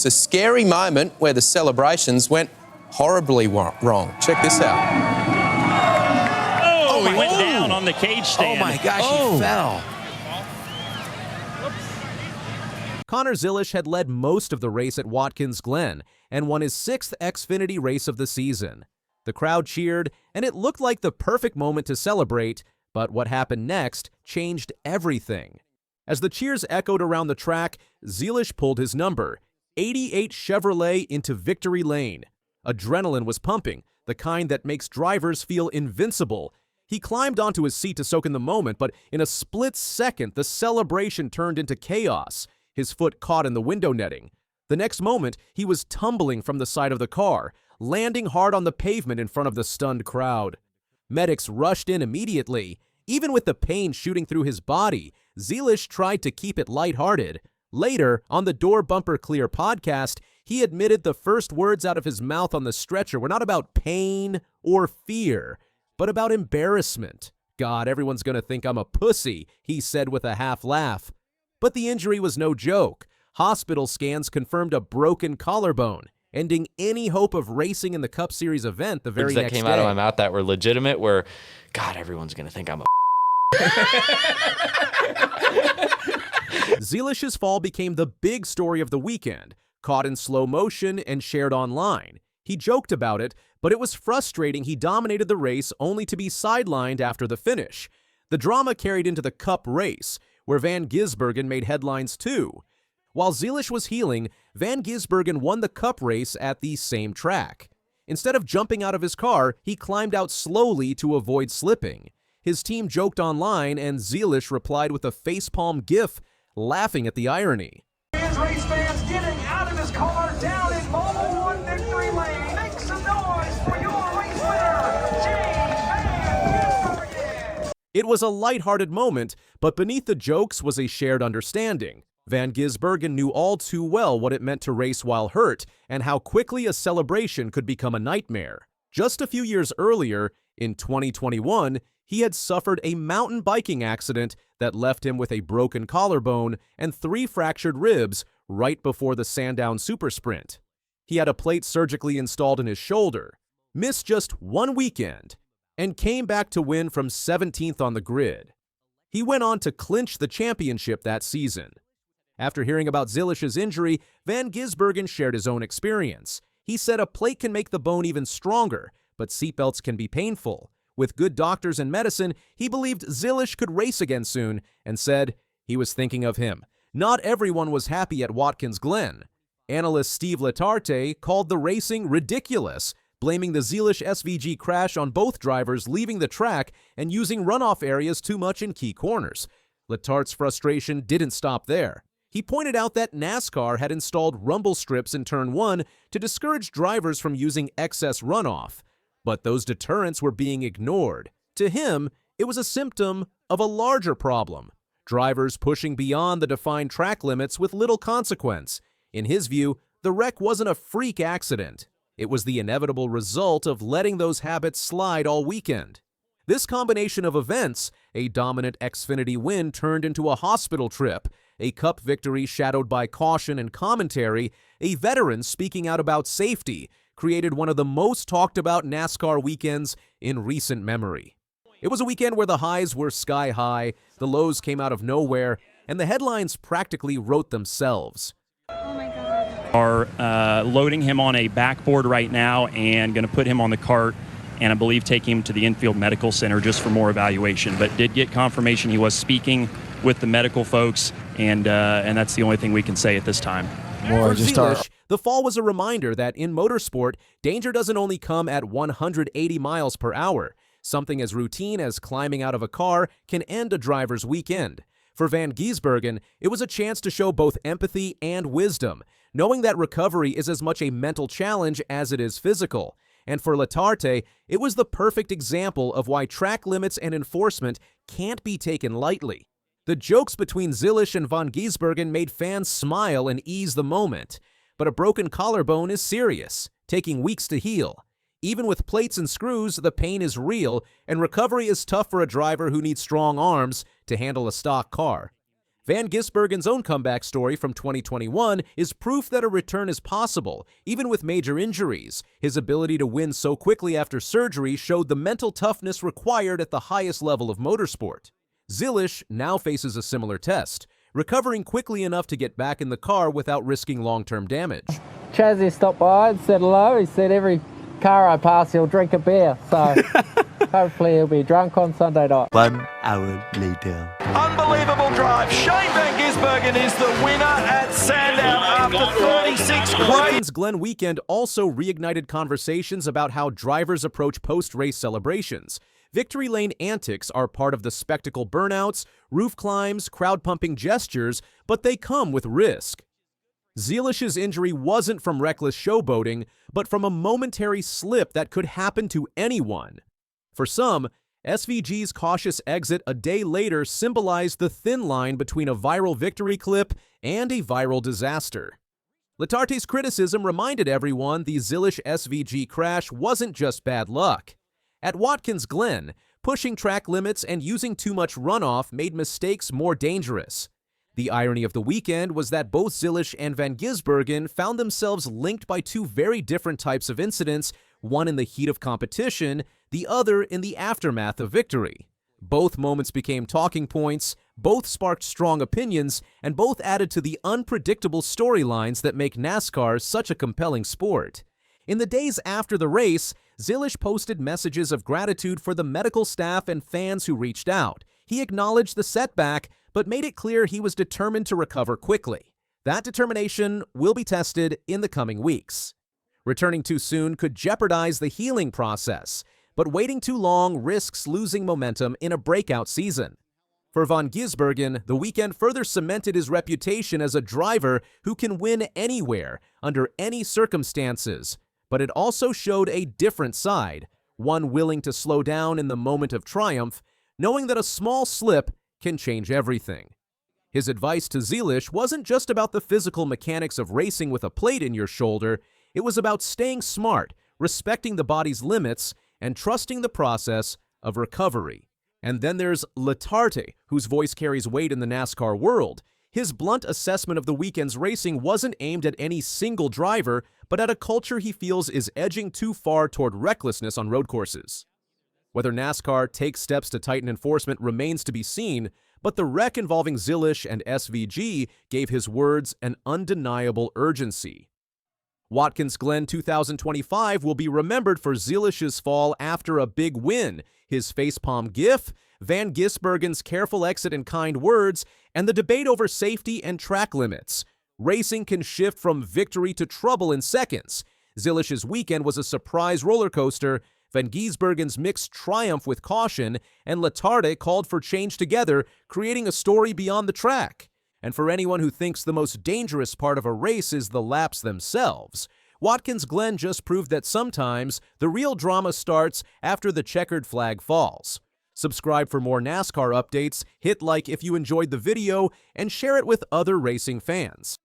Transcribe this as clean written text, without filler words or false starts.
It's a scary moment where the celebrations went horribly wrong. Check this out. Oh, he went down on the cage stand. Oh my gosh, he fell. Connor Zilisch had led most of the race at Watkins Glen and won his 6th Xfinity race of the season. The crowd cheered, and it looked like the perfect moment to celebrate, but what happened next changed everything. As the cheers echoed around the track, Zilisch pulled his number, 88 Chevrolet, into victory lane. Adrenaline was pumping, the kind that makes drivers feel invincible. He climbed onto his seat to soak in the moment, but in a split second, the celebration turned into chaos. His foot caught in the window netting. The next moment, he was tumbling from the side of the car, landing hard on the pavement in front of the stunned crowd. Medics rushed in immediately. Even with the pain shooting through his body, Zilisch tried to keep it lighthearted. Later, on the Door Bumper Clear podcast, he admitted the first words out of his mouth on the stretcher were not about pain or fear, but about embarrassment. "God, everyone's gonna think I'm a pussy," he said with a half laugh. But the injury was no joke. Hospital scans confirmed a broken collarbone, ending any hope of racing in the Cup Series event the very next day. That came out of my mouth that were legitimate were, "God, everyone's gonna think I'm a Zilisch's fall became the big story of the weekend, caught in slow motion and shared online. He joked about it, but it was frustrating he dominated the race only to be sidelined after the finish. The drama carried into the Cup race, where Van Gisbergen made headlines too. While Zilisch was healing, Van Gisbergen won the Cup race at the same track. Instead of jumping out of his car, he climbed out slowly to avoid slipping. His team joked online, and Zilisch replied with a facepalm gif, laughing at the irony. His race fans getting out of his car down in Mobil 1 victory lane. Make some noise for your race winner, Van Gisbergen. It was a lighthearted moment, but beneath the jokes was a shared understanding. Van Gisbergen knew all too well what it meant to race while hurt and how quickly a celebration could become a nightmare. Just a few years earlier, in 2021, he had suffered a mountain biking accident that left him with a broken collarbone and 3 fractured ribs right before the Sandown Super Sprint. He had a plate surgically installed in his shoulder, missed just 1 weekend, and came back to win from 17th on the grid. He went on to clinch the championship that season. After hearing about Zilisch's injury, Van Gisbergen shared his own experience. He said a plate can make the bone even stronger, but seatbelts can be painful. With good doctors and medicine, he believed Zilisch could race again soon and said he was thinking of him. Not everyone was happy at Watkins Glen. Analyst Steve Letarte called the racing ridiculous, blaming the Zilisch SVG crash on both drivers leaving the track and using runoff areas too much in key corners. Letarte's frustration didn't stop there. He pointed out that NASCAR had installed rumble strips in Turn 1 to discourage drivers from using excess runoff. But those deterrents were being ignored. To him, it was a symptom of a larger problem: drivers pushing beyond the defined track limits with little consequence. In his view, the wreck wasn't a freak accident. It was the inevitable result of letting those habits slide all weekend. This combination of events, a dominant Xfinity win turned into a hospital trip, a Cup victory shadowed by caution and commentary, a veteran speaking out about safety, created one of the most talked about NASCAR weekends in recent memory. It was a weekend where the highs were sky high, the lows came out of nowhere, and the headlines practically wrote themselves. Oh my God. Are loading him on a backboard right now and going to put him on the cart and I believe take him to the infield medical center just for more evaluation. But did get confirmation he was speaking with the medical folks, and that's the only thing we can say at this time. For Zilisch, the fall was a reminder that in motorsport, danger doesn't only come at 180 miles per hour. Something as routine as climbing out of a car can end a driver's weekend. For Van Gisbergen, it was a chance to show both empathy and wisdom, knowing that recovery is as much a mental challenge as it is physical. And for Letarte, it was the perfect example of why track limits and enforcement can't be taken lightly. The jokes between Zilisch and Van Gisbergen made fans smile and ease the moment. But a broken collarbone is serious, taking weeks to heal. Even with plates and screws, the pain is real, and recovery is tough for a driver who needs strong arms to handle a stock car. Van Gisbergen's own comeback story from 2021 is proof that a return is possible, even with major injuries. His ability to win so quickly after surgery showed the mental toughness required at the highest level of motorsport. Zilisch now faces a similar test, recovering quickly enough to get back in the car without risking long-term damage. Chazzy stopped by and said hello. He said every car I pass he'll drink a beer, so hopefully he'll be drunk on Sunday night. 1 hour later. Unbelievable drive. Shane Van Gisbergen is the winner at Sandown after 36 great. Watkins Glen weekend also reignited conversations about how drivers approach post-race celebrations. Victory lane antics are part of the spectacle burnouts, roof climbs, crowd-pumping gestures, but they come with risk. Zilisch's injury wasn't from reckless showboating, but from a momentary slip that could happen to anyone. For some, SVG's cautious exit a day later symbolized the thin line between a viral victory clip and a viral disaster. Letarte's criticism reminded everyone the Zilisch SVG crash wasn't just bad luck. At Watkins Glen, pushing track limits and using too much runoff made mistakes more dangerous. The irony of the weekend was that both Zilisch and Van Gisbergen found themselves linked by two very different types of incidents, one in the heat of competition, the other in the aftermath of victory. Both moments became talking points, both sparked strong opinions, and both added to the unpredictable storylines that make NASCAR such a compelling sport. In the days after the race, Zilisch posted messages of gratitude for the medical staff and fans who reached out. He acknowledged the setback, but made it clear he was determined to recover quickly. That determination will be tested in the coming weeks. Returning too soon could jeopardize the healing process, but waiting too long risks losing momentum in a breakout season. For Van Gisbergen, the weekend further cemented his reputation as a driver who can win anywhere, under any circumstances. But it also showed a different side, one willing to slow down in the moment of triumph, knowing that a small slip can change everything. His advice to Zilisch wasn't just about the physical mechanics of racing with a plate in your shoulder, it was about staying smart, respecting the body's limits, and trusting the process of recovery. And then there's Letarte, whose voice carries weight in the NASCAR world. His blunt assessment of the weekend's racing wasn't aimed at any single driver, but at a culture he feels is edging too far toward recklessness on road courses. Whether NASCAR takes steps to tighten enforcement remains to be seen, but the wreck involving Zilisch and SVG gave his words an undeniable urgency. Watkins Glen 2025 will be remembered for Zilisch's fall after a big win, his facepalm gif, Van Gisbergen's careful exit and kind words, and the debate over safety and track limits. Racing can shift from victory to trouble in seconds. Zilisch's weekend was a surprise roller coaster, Van Gisbergen's mixed triumph with caution, and Letarte called for change together, creating a story beyond the track. And for anyone who thinks the most dangerous part of a race is the laps themselves, Watkins Glen just proved that sometimes the real drama starts after the checkered flag falls. Subscribe for more NASCAR updates, hit like if you enjoyed the video, and share it with other racing fans.